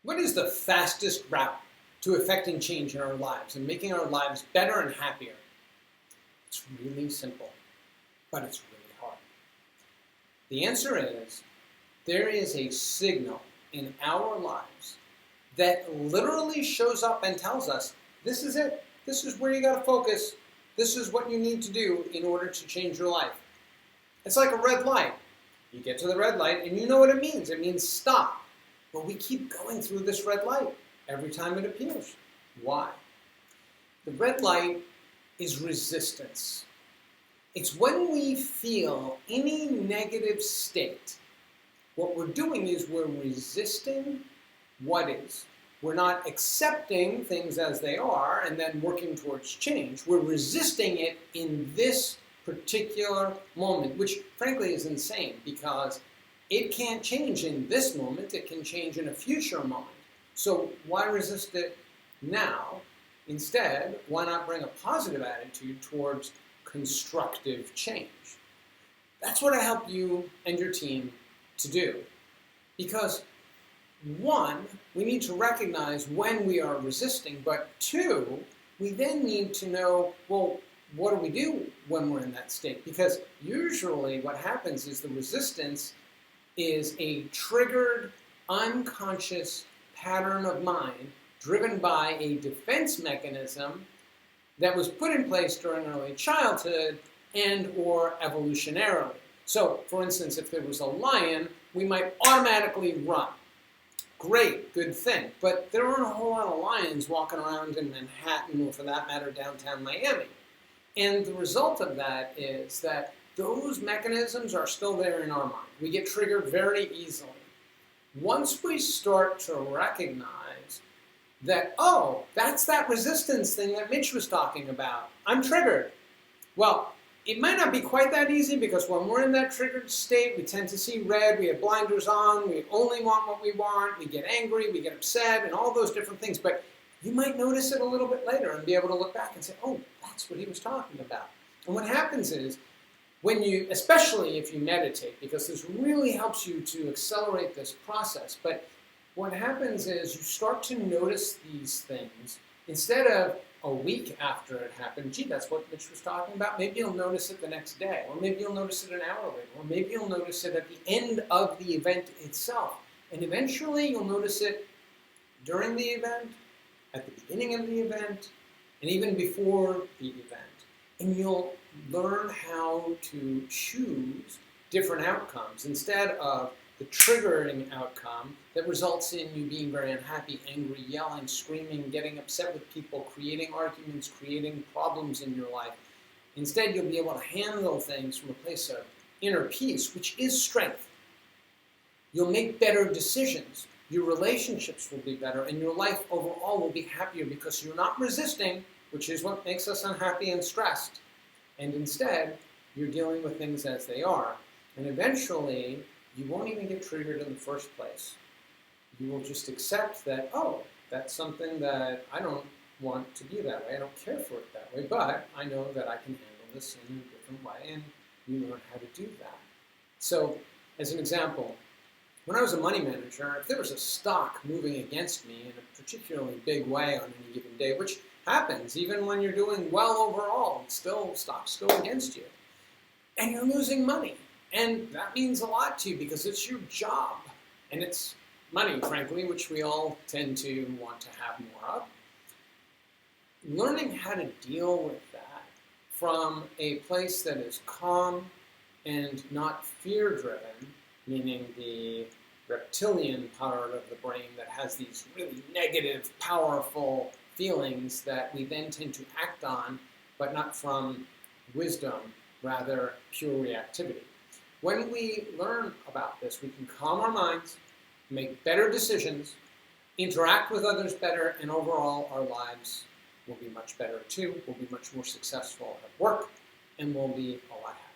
What is the fastest route to effecting change in our lives and making our lives better and happier? It's really simple, but it's really hard. The answer is, there is a signal in our lives that literally shows up and tells us, this is it. This is where you got to focus. This is what you need to do in order to change your life. It's like a red light. You get to the red light and you know what it means. It means stop. But we keep going through this red light every time it appears. Why? The red light is resistance. It's when we feel any negative state. What we're doing is we're resisting what is. We're not accepting things as they are and then working towards change. We're resisting it in this particular moment, which frankly is insane because it can't change in this moment. It can change in a future moment. So why resist it now? Instead, why not bring a positive attitude towards constructive change? That's what I help you and your team to do. Because one, we need to recognize when we are resisting, but two, we then need to know, well, what do we do when we're in that state? Because usually what happens is the resistance is a triggered, unconscious pattern of mind driven by a defense mechanism that was put in place during early childhood and or evolutionarily. So, for instance, if there was a lion, we might automatically run. Great, good thing. But there aren't a whole lot of lions walking around in Manhattan, or for that matter, downtown Miami. And the result of that is that those mechanisms are still there in our mind. We get triggered very easily. Once we start to recognize that, oh, that's that resistance thing that Mitch was talking about, I'm triggered. Well, it might not be quite that easy because when we're in that triggered state, we tend to see red, we have blinders on, we only want what we want, we get angry, we get upset, and all those different things. But you might notice it a little bit later and be able to look back and say, oh, that's what he was talking about. And what happens is, when you, especially if you meditate, because this really helps you to accelerate this process, but what happens is you start to notice these things instead of a week after it happened. Gee, that's what Mitch was talking about. Maybe you'll notice it the next day, or maybe you'll notice it an hour later, or maybe you'll notice it at the end of the event itself. And eventually you'll notice it during the event, at the beginning of the event, and even before the event. And you'll learn how to choose different outcomes instead of the triggering outcome that results in you being very unhappy, angry, yelling, screaming, getting upset with people, creating arguments, creating problems in your life. Instead, you'll be able to handle things from a place of inner peace, which is strength. You'll make better decisions. Your relationships will be better, and your life overall will be happier because you're not resisting, which is what makes us unhappy and stressed. And instead, you're dealing with things as they are. And eventually, you won't even get triggered in the first place. You will just accept that, oh, that's something that I don't want to be that way. I don't care for it that way, but I know that I can handle this in a different way, and you learn how to do that. So, as an example, when I was a money manager, if there was a stock moving against me in a particularly big way on any given day, which happens even when you're doing well overall, still stocks go against you, and you're losing money. And that means a lot to you because it's your job, and it's money, frankly, which we all tend to want to have more of. Learning how to deal with that from a place that is calm and not fear-driven, meaning the reptilian part of the brain that has these really negative, powerful feelings that we then tend to act on, but not from wisdom, rather pure reactivity. When we learn about this, we can calm our minds, make better decisions, interact with others better, and overall our lives will be much better too. We'll be much more successful at work, and we'll be a lot happier.